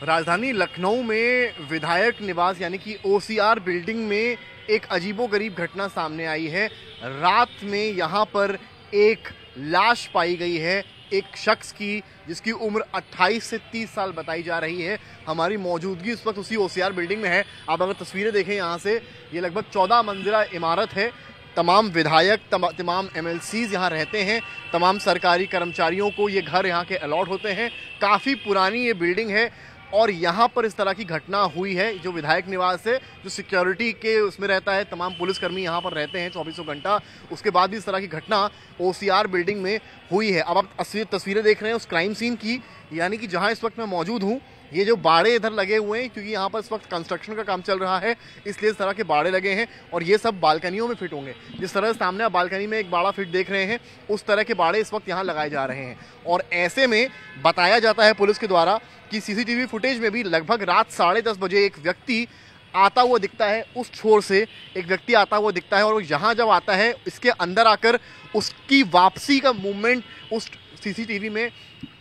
राजधानी लखनऊ में विधायक निवास यानी कि ओसीआर बिल्डिंग में एक अजीबोगरीब घटना सामने आई है। रात में यहाँ पर एक लाश पाई गई है एक शख्स की, जिसकी उम्र 28 से 30 साल बताई जा रही है। हमारी मौजूदगी इस वक्त उसी ओसीआर बिल्डिंग में है। आप अगर तस्वीरें देखें यहाँ से, ये लगभग 14 मंजिला इमारत है। तमाम विधायक, तमाम एमएलसीज यहाँ रहते हैं। तमाम सरकारी कर्मचारियों को ये घर यहाँ के अलॉट होते हैं। काफ़ी पुरानी ये बिल्डिंग है और यहाँ पर इस तरह की घटना हुई है। जो विधायक निवास है, जो सिक्योरिटी के उसमें रहता है, तमाम पुलिसकर्मी यहाँ पर रहते हैं 24 घंटा। उसके बाद भी इस तरह की घटना ओसीआर बिल्डिंग में हुई है। अब आप तस्वीरें देख रहे हैं उस क्राइम सीन की, यानी कि जहाँ इस वक्त मैं मौजूद हूँ। ये जो बाड़े इधर लगे हुए हैं, क्योंकि यहाँ पर इस वक्त कंस्ट्रक्शन का काम चल रहा है, इसलिए इस तरह के बाड़े लगे हैं और ये सब बालकनियों में फिट होंगे। जिस तरह से सामने आप बालकनी में एक बाड़ा फिट देख रहे हैं, उस तरह के बाड़े इस वक्त यहाँ लगाए जा रहे हैं। और ऐसे में बताया जाता है पुलिस के द्वारा कि सीसीटीवी फुटेज में भी लगभग रात 10:30 बजे एक व्यक्ति आता हुआ दिखता है। उस छोर से एक व्यक्ति आता हुआ दिखता है और यहाँ जब आता है, इसके अंदर आकर उसकी वापसी का मूवमेंट उस सीसीटीवी में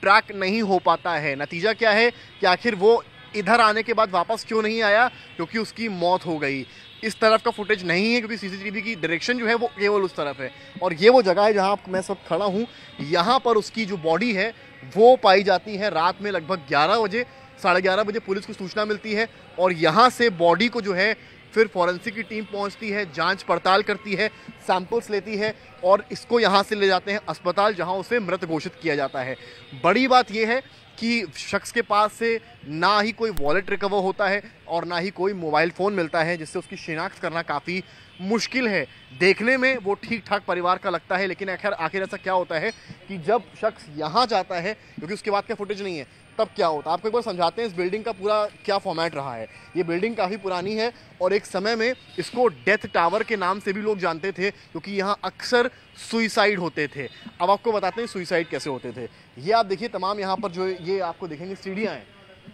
ट्रैक नहीं हो पाता है। नतीजा क्या है कि आखिर वो इधर आने के बाद वापस क्यों नहीं आया, क्योंकि उसकी मौत हो गई। इस तरफ का फुटेज नहीं है, क्योंकि सीसीटीवी की डायरेक्शन जो है वो केवल उस तरफ है। और ये वो जगह है जहाँ मैं सब खड़ा हूँ। यहाँ पर उसकी जो बॉडी है वो पाई जाती है रात में लगभग 11 बजे, 11:30 बजे पुलिस को सूचना मिलती है और यहाँ से बॉडी को जो है फिर फॉरेंसिक की टीम पहुंचती है, जांच पड़ताल करती है, सैंपल्स लेती है और इसको यहाँ से ले जाते हैं अस्पताल, जहाँ उसे मृत घोषित किया जाता है। बड़ी बात यह है कि शख्स के पास से ना ही कोई वॉलेट रिकवर होता है और ना ही कोई मोबाइल फ़ोन मिलता है, जिससे उसकी शिनाख्त करना काफ़ी मुश्किल है। देखने में वो ठीक ठाक परिवार का लगता है, लेकिन आखिर ऐसा क्या होता है कि जब शख्स यहाँ जाता है, क्योंकि उसके बाद का फुटेज नहीं है, तब क्या होता है आपको एक बार समझाते हैं इस बिल्डिंग का पूरा क्या फॉर्मेट रहा है। ये बिल्डिंग काफ़ी पुरानी है और एक समय में इसको डेथ टावर के नाम से भी लोग जानते थे, क्योंकि यहाँ अक्सर सुइसाइड होते थे। अब आपको बताते हैं सुइसाइड कैसे होते थे। ये आप देखिए, तमाम यहाँ पर जो ये आपको देखेंगे सीढ़ियाँ हैं।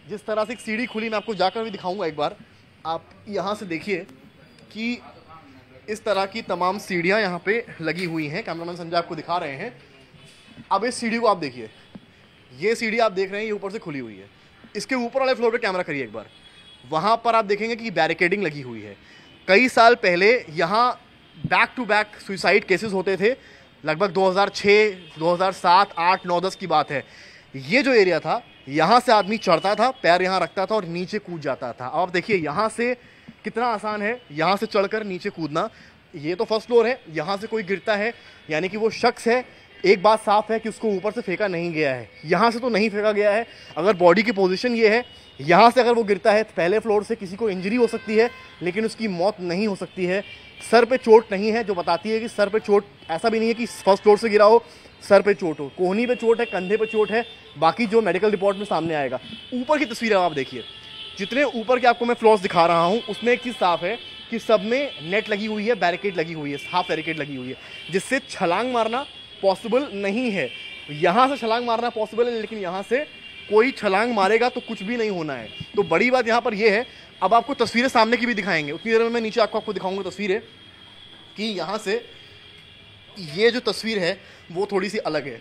जिस तरह से एक सीढ़ी खुली, मैं आपको जाकर भी दिखाऊंगा एक बार। आप यहाँ से देखिए कि इस तरह की तमाम सीढ़ियाँ यहाँ पे लगी हुई हैं। कैमरामैन संजय आपको दिखा रहे हैं। अब इस सीढ़ी को आप देखिए, ये सीढ़ी आप देख रहे हैं, ये ऊपर से खुली हुई है। इसके ऊपर वाले फ्लोर पे कैमरा करिए एक बार, वहाँ पर आप देखेंगे कि बैरिकेडिंग लगी हुई है। कई साल पहले यहाँ back to back suicide cases होते थे। लगभग 2006, 2007, 8, 9, 10 की बात है। ये जो एरिया था, यहाँ से आदमी चढ़ता था, पैर यहाँ रखता था और नीचे कूद जाता था। अब आप देखिए यहाँ से कितना आसान है, यहाँ से चढ़कर नीचे कूदना। ये तो फर्स्ट फ्लोर है, यहाँ से कोई गिरता है यानी कि वो शख्स है। एक बात साफ है कि उसको ऊपर से फेंका नहीं गया है, यहाँ से तो नहीं फेंका गया है। अगर बॉडी की पोजीशन ये है, यहाँ से अगर वो गिरता है तो पहले फ्लोर से किसी को इंजरी हो सकती है, लेकिन उसकी मौत नहीं हो सकती है। सर पे चोट नहीं है, जो बताती है कि सर पे चोट, ऐसा भी नहीं है कि फर्स्ट फ्लोर से गिरा हो सर पे चोट हो। कोहनी पे चोट है, कंधे पे चोट है, बाकी जो मेडिकल रिपोर्ट में सामने आएगा। ऊपर की तस्वीर आप देखिए, जितने ऊपर के आपको मैं फ्लोर्स दिखा रहा हूँ, उसमें एक चीज़ साफ है कि सब में नेट लगी हुई है, बैरिकेड लगी हुई है, हाफ बैरिकेड लगी हुई है, जिससे छलांग मारना पॉसिबल नहीं है। यहाँ से छलांग मारना पॉसिबल है, लेकिन यहाँ से कोई छलांग मारेगा तो कुछ भी नहीं होना है। तो बड़ी बात यहाँ पर यह है। अब आपको तस्वीरें सामने की भी दिखाएंगे, उतनी देर में मैं नीचे आपको दिखाऊंगा तस्वीरें कि यहाँ से ये जो तस्वीर है वो थोड़ी सी अलग है।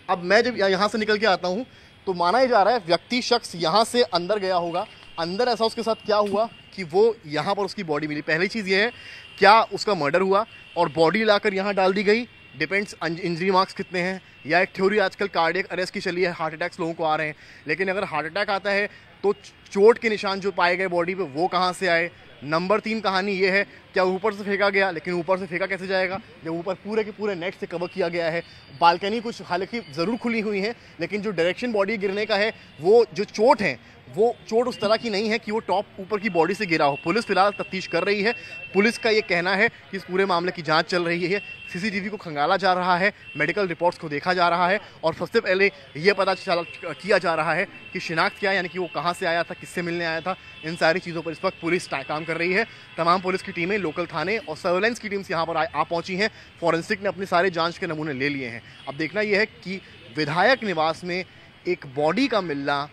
अब मैं जब यहाँ से निकल के आता हूँ तो माना ही जा रहा है व्यक्ति शख्स यहाँ से अंदर गया होगा। अंदर ऐसा उसके साथ क्या हुआ कि वो यहाँ पर उसकी बॉडी मिली। पहली चीज़ ये है, क्या उसका मर्डर हुआ और बॉडी लाकर यहाँ डाल दी गई, डिपेंड्स इंजरी मार्क्स कितने हैं। या एक थ्योरी आजकल कार्डियक अरेस्ट की चली है, हार्ट अटैक्स लोगों को आ रहे हैं, लेकिन अगर हार्ट अटैक आता है तो चोट के निशान जो पाए गए बॉडी पे वो कहाँ से आए। नंबर 3 कहानी ये है, क्या ऊपर से फेंका गया, लेकिन ऊपर से फेंका कैसे जाएगा जब ऊपर पूरे के पूरे नेट से कवर किया गया है। बालकनी कुछ हालांकि ज़रूर खुली हुई है, लेकिन जो डायरेक्शन बॉडी गिरने का है, वो जो चोट है वो चोट उस तरह की नहीं है कि वो टॉप ऊपर की बॉडी से गिरा हो। पुलिस फिलहाल तफ्तीश कर रही है। पुलिस का ये कहना है कि इस पूरे मामले की जांच चल रही है। सीसीटीवी को खंगाला जा रहा है, मेडिकल रिपोर्ट्स को देखा जा रहा है और सबसे पहले ये पता किया जा रहा है कि शिनाख्त क्या है, यानी कि वो कहाँ से आया था, किससे मिलने आया था। इन सारी चीज़ों पर इस वक्त पुलिस काम कर रही है। तमाम पुलिस की टीमें, लोकल थाने और सर्वेलेंस की टीम्स यहाँ पर आ पहुँची हैं। फॉरेंसिक ने अपने सारे जाँच के नमूने ले लिए हैं। अब देखना यह है कि विधायक निवास में एक बॉडी का मिलना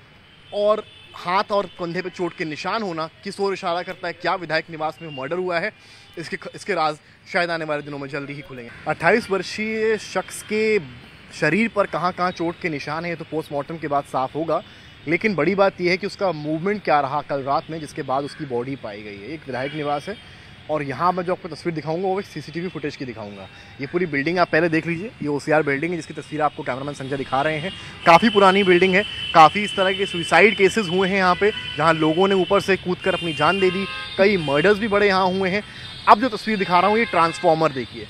और हाथ और कंधे पे चोट के निशान होना किस ओर इशारा करता है। क्या विधायक निवास में मर्डर हुआ है, इसके राज शायद आने वाले दिनों में जल्दी ही खुलेंगे। 28 वर्षीय शख्स के शरीर पर कहाँ कहाँ चोट के निशान हैं तो पोस्टमार्टम के बाद साफ होगा, लेकिन बड़ी बात यह है कि उसका मूवमेंट क्या रहा कल रात में, जिसके बाद उसकी बॉडी पाई गई है। एक विधायक निवास है और यहाँ मैं जो आपको तस्वीर दिखाऊंगा वो एक सीसीटीवी फुटेज की दिखाऊंगा। ये पूरी बिल्डिंग आप पहले देख लीजिए, ये ओसीआर बिल्डिंग है जिसकी तस्वीर आपको कैमरामैन संजय दिखा रहे हैं। काफ़ी पुरानी बिल्डिंग है, काफ़ी इस तरह के सुसाइड केसेस हुए हैं यहाँ पे, जहाँ लोगों ने ऊपर से कूदकर अपनी जान दे दी। कई मर्डर्स भी बड़े यहाँ हुए हैं। अब जो तस्वीर दिखा रहा हूँ ये ट्रांसफार्मर देखिए।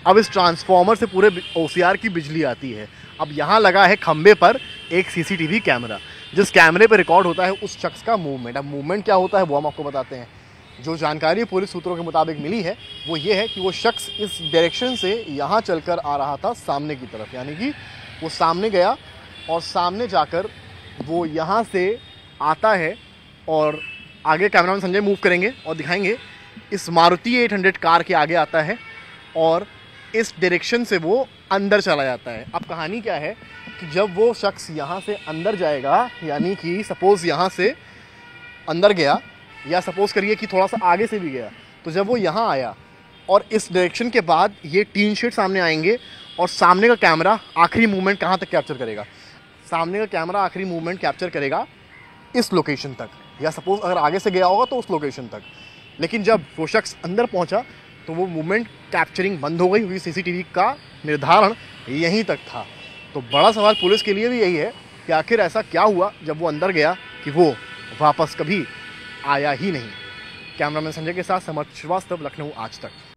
अब इस ट्रांसफार्मर से पूरे ओसीआर की बिजली आती है। अब यहाँ लगा है खंबे पर एक सीसीटीवी कैमरा, जिस कैमरे पर रिकॉर्ड होता है उस शख्स का मूवमेंट। अब मूवमेंट क्या होता है वो हम आपको बताते हैं। जो जानकारी पुलिस सूत्रों के मुताबिक मिली है वो ये है कि वो शख्स इस डायरेक्शन से यहाँ चलकर आ रहा था सामने की तरफ, यानी कि वो सामने गया और सामने जाकर वो यहाँ से आता है और आगे कैमरामैन संजय मूव करेंगे और दिखाएंगे। इस मारुति 800 कार के आगे आता है और इस डायरेक्शन से वो अंदर चला जाता है। अब कहानी क्या है कि जब वो शख्स यहाँ से अंदर जाएगा, यानी कि सपोज़ यहाँ से अंदर गया या सपोज़ करिए कि थोड़ा सा आगे से भी गया, तो जब वो यहाँ आया और इस डायरेक्शन के बाद ये टीन शीट सामने आएंगे और सामने का कैमरा आखिरी मूवमेंट कहाँ तक कैप्चर करेगा, सामने का कैमरा आखिरी मूवमेंट कैप्चर करेगा इस लोकेशन तक, या सपोज़ अगर आगे से गया होगा तो उस लोकेशन तक। लेकिन जब वो शख्स अंदर पहुँचा तो वो मूवमेंट कैप्चरिंग बंद हो गई, क्योंकि सीसीटीवी का निर्धारण यहीं तक था। तो बड़ा सवाल पुलिस के लिए भी यही है कि आखिर ऐसा क्या हुआ जब वो अंदर गया कि वो वापस कभी आया ही नहीं। कैमरामैन संजय के साथ समर्थ श्रीवास्तव, लखनऊ आज तक।